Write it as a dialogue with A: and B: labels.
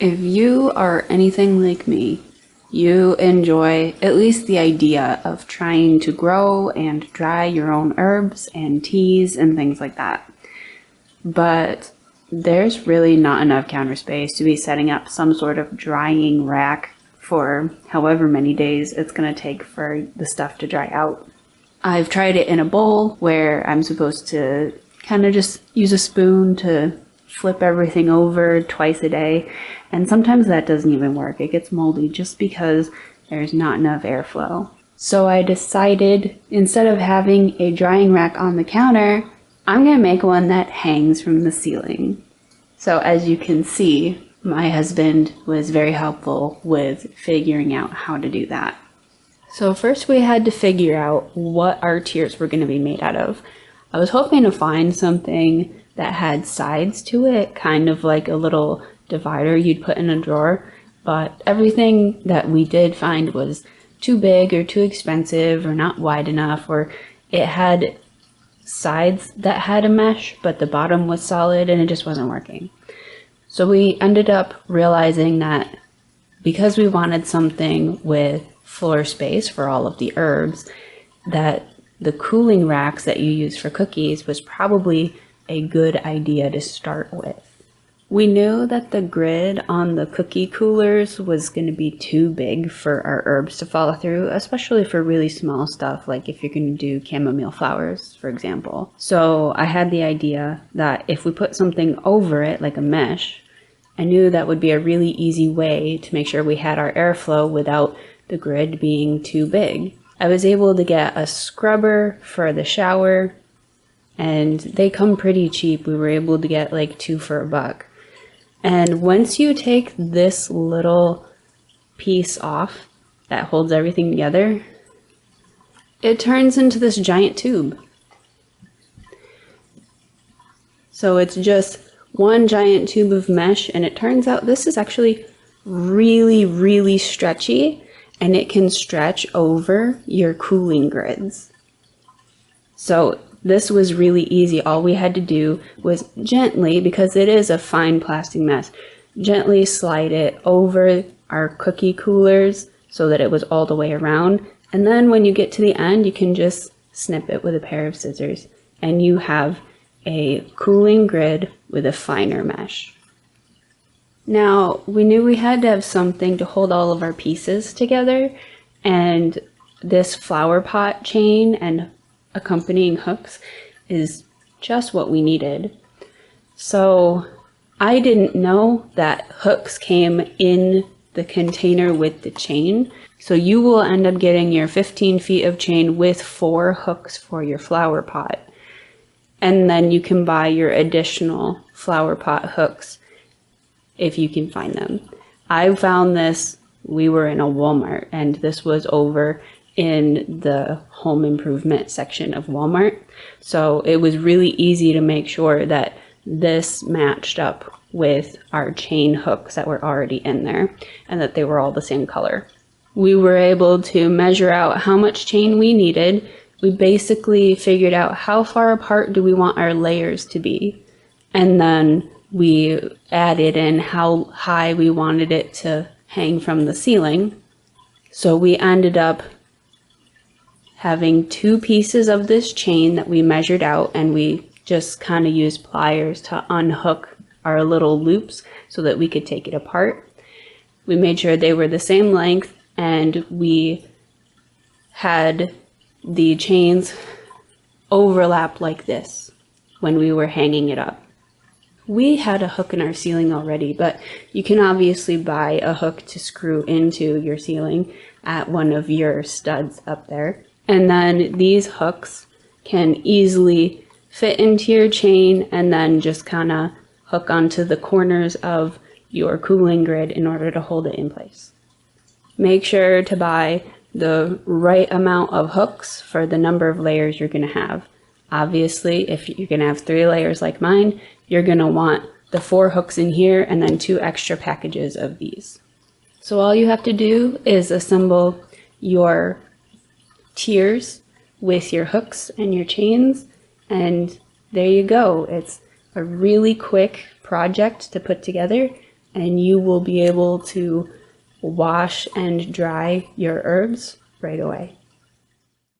A: If you are anything like me, you enjoy at least the idea of trying to grow and dry your own herbs and teas and things like that. But there's really not enough counter space to be setting up some sort of drying rack for however many days it's going to take for the stuff to dry out. I've tried it in a bowl where I'm supposed to kind of just use a spoon to flip everything over twice a day, and sometimes that doesn't even work. It gets moldy just because there's not enough airflow. So I decided, instead of having a drying rack on the counter, I'm going to make one that hangs from the ceiling. So as you can see, my husband was very helpful with figuring out how to do that. So first we had to figure out what our tiers were going to be made out of. I was hoping to find something that had sides to it, kind of like a little divider you'd put in a drawer, but everything that we did find was too big or too expensive or not wide enough, or it had sides that had a mesh but the bottom was solid and it just wasn't working. So we ended up realizing that because we wanted something with floor space for all of the herbs, that the cooling racks that you use for cookies was probably a good idea to start with. We knew that the grid on the cookie coolers was going to be too big for our herbs to follow through, especially for really small stuff, like if you're going to do chamomile flowers, for example. So I had the idea that if we put something over it, like a mesh, I knew that would be a really easy way to make sure we had our airflow without the grid being too big. I was able to get a scrubber for the shower, and they come pretty cheap. We were able to get like 2 for $1. And once you take this little piece off that holds everything together, it turns into this giant tube. So it's just one giant tube of mesh, and it turns out this is actually really, really stretchy, and it can stretch over your cooling grids. So this was really easy. All we had to do was gently, because it is a fine plastic mess, gently slide it over our cookie coolers so that it was all the way around. And then when you get to the end, you can just snip it with a pair of scissors, and you have a cooling grid with a finer mesh. Now, we knew we had to have something to hold all of our pieces together, and this flower pot chain and accompanying hooks is just what we needed. So I didn't know that hooks came in the container with the chain. So you will end up getting your 15 feet of chain with 4 hooks for your flower pot. And then you can buy your additional flower pot hooks if you can find them. I found this, we were in a Walmart, and this was over in the home improvement section of Walmart. So it was really easy to make sure that this matched up with our chain hooks that were already in there and that they were all the same color. We were able to measure out how much chain we needed. We basically figured out how far apart do we want our layers to be, and then we added in how high we wanted it to hang from the ceiling. So we ended up having 2 pieces of this chain that we measured out, and we just kind of used pliers to unhook our little loops so that we could take it apart. We made sure they were the same length, and we had the chains overlap like this when we were hanging it up. We had a hook in our ceiling already, but you can obviously buy a hook to screw into your ceiling at one of your studs up there. And then these hooks can easily fit into your chain and then just kind of hook onto the corners of your cooling grid in order to hold it in place. Make sure to buy the right amount of hooks for the number of layers you're going to have. Obviously, if you're going to have 3 layers like mine, you're going to want the 4 hooks in here and then 2 extra packages of these. So all you have to do is assemble your tiers with your hooks and your chains, and there you go. It's a really quick project to put together, and you will be able to wash and dry your herbs right away.